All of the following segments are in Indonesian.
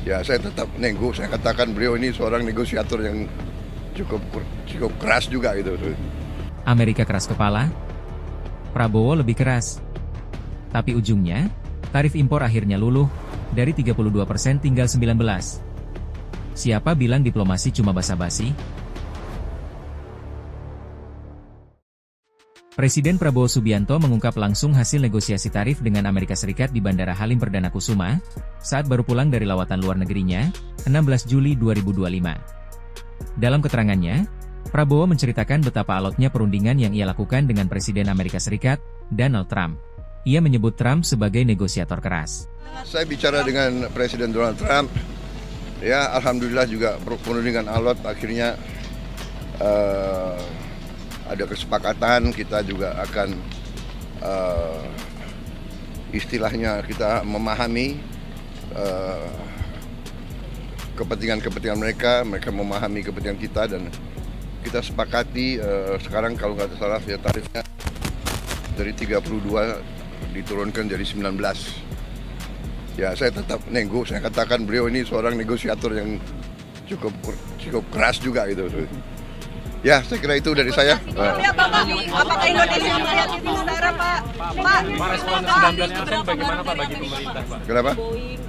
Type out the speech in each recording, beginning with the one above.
Ya, saya tetap nego. Saya katakan beliau ini seorang negosiator yang cukup keras juga gitu. Amerika keras kepala, Prabowo lebih keras. Tapi ujungnya, tarif impor akhirnya luluh, dari 32% tinggal 19%. Siapa bilang diplomasi cuma basa-basi? Presiden Prabowo Subianto mengungkap langsung hasil negosiasi tarif dengan Amerika Serikat di Bandara Halim Perdana Kusuma, saat baru pulang dari lawatan luar negerinya, 16 Juli 2025. Dalam keterangannya, Prabowo menceritakan betapa alotnya perundingan yang ia lakukan dengan Presiden Amerika Serikat, Donald Trump. Ia menyebut Trump sebagai negosiator keras. Saya bicara dengan Presiden Donald Trump, ya alhamdulillah juga perundingan alot akhirnya ada kesepakatan. Kita juga akan istilahnya kita memahami kepentingan mereka memahami kepentingan kita, dan kita sepakati sekarang kalau nggak salah ya tarifnya dari 32 diturunkan jadi 19. Ya, saya tetap nego. Saya katakan beliau ini seorang negosiator yang cukup keras juga gitu. Ya, saya kira itu dari saya. Apakah Indonesia melihat itu secara Pak? Pak, respon 19% bagaimana Pak bagi pemerintah Pak? Kenapa?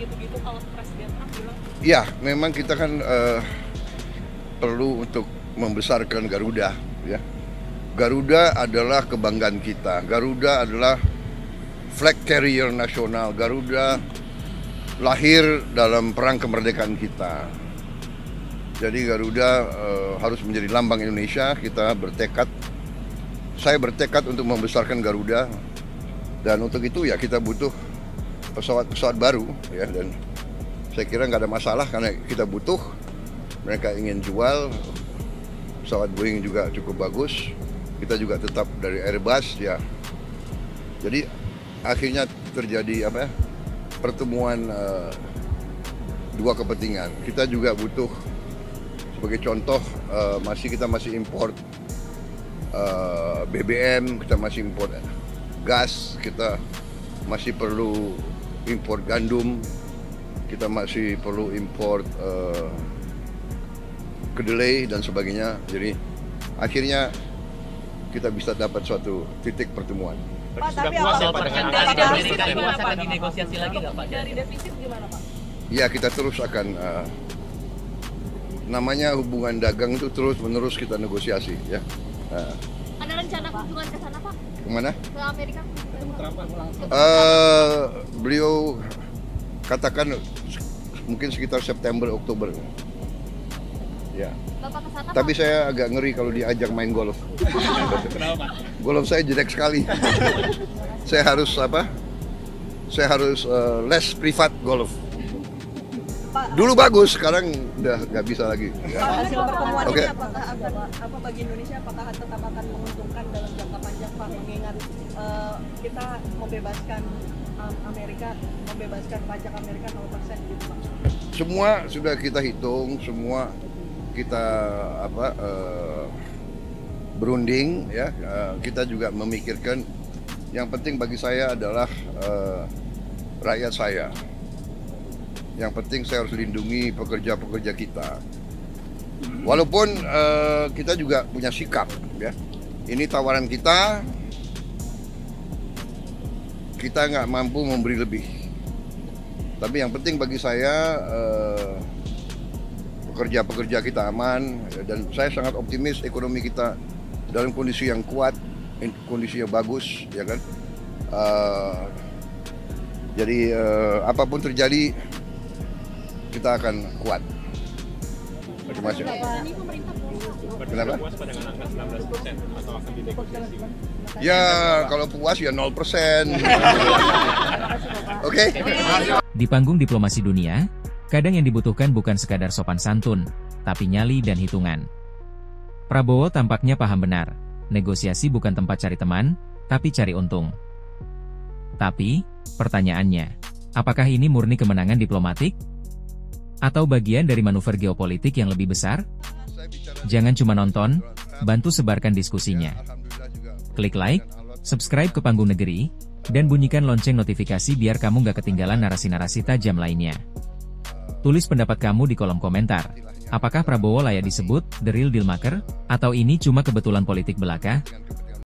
Gitu-gitu kalau Presiden Trump bilang. Ya, memang kita kan perlu untuk membesarkan Garuda. Ya, Garuda adalah kebanggaan kita. Garuda adalah flag carrier nasional. Garuda lahir dalam perang kemerdekaan kita. Jadi Garuda harus menjadi lambang Indonesia. Saya bertekad untuk membesarkan Garuda, dan untuk itu ya kita butuh pesawat baru ya, dan saya kira nggak ada masalah karena kita butuh. Mereka ingin jual pesawat Boeing juga cukup bagus. Kita juga tetap dari Airbus ya. Jadi akhirnya terjadi pertemuan dua kepentingan. Kita juga butuh, sebagai contoh, kita masih import BBM, kita masih import gas, kita masih perlu import gandum, kita masih perlu import kedelai dan sebagainya. Jadi akhirnya kita bisa dapat suatu titik pertemuan. Pak, tapi Puas akan dinegosiasi lagi nggak Pak? Dari defisit gimana Pak? Ya, kita terus akan namanya hubungan dagang itu terus-menerus kita negosiasi ya. Ada rencana kunjungan ke sana Pak? Kemana? Ke Amerika? Beliau katakan mungkin sekitar September Oktober. Ya. Bapak ke sana Tapi Pak? saya agak ngeri kalau diajak main golf. Kenapa Pak? Golf saya jelek sekali. Saya harus les privat golf. Dulu bagus, sekarang udah nggak bisa lagi. Pak, hasil pertemuan Oke. ini apakah bagi Indonesia apakah tetap akan menguntungkan dalam jangka panjang Pak, mengingat kita membebaskan Amerika, membebaskan pajak Amerika 0% gitu Pak? Semua sudah kita hitung, semua kita berunding ya. Kita juga memikirkan yang penting bagi saya adalah rakyat saya. Yang penting saya harus lindungi pekerja-pekerja kita. Walaupun kita juga punya sikap ya. Ini tawaran kita nggak mampu memberi lebih. Tapi yang penting bagi saya pekerja-pekerja kita aman, dan saya sangat optimis ekonomi kita dalam kondisi yang kuat, kondisi yang bagus, ya kan. Jadi apapun terjadi kita akan kuat. Terima kasih. Kenapa? Puas pada angka 19% atau akan dinegosiasi? Ya kalau puas ya 0%. Oke. Di panggung diplomasi dunia, kadang yang dibutuhkan bukan sekadar sopan santun, tapi nyali dan hitungan. Prabowo tampaknya paham benar, negosiasi bukan tempat cari teman, tapi cari untung. Tapi, pertanyaannya, apakah ini murni kemenangan diplomatik? Atau bagian dari manuver geopolitik yang lebih besar? Jangan cuma nonton, bantu sebarkan diskusinya. Klik like, subscribe ke Panggung Negeri, dan bunyikan lonceng notifikasi biar kamu gak ketinggalan narasi-narasi tajam lainnya. Tulis pendapat kamu di kolom komentar. Apakah Prabowo layak disebut the real deal maker? Atau ini cuma kebetulan politik belaka?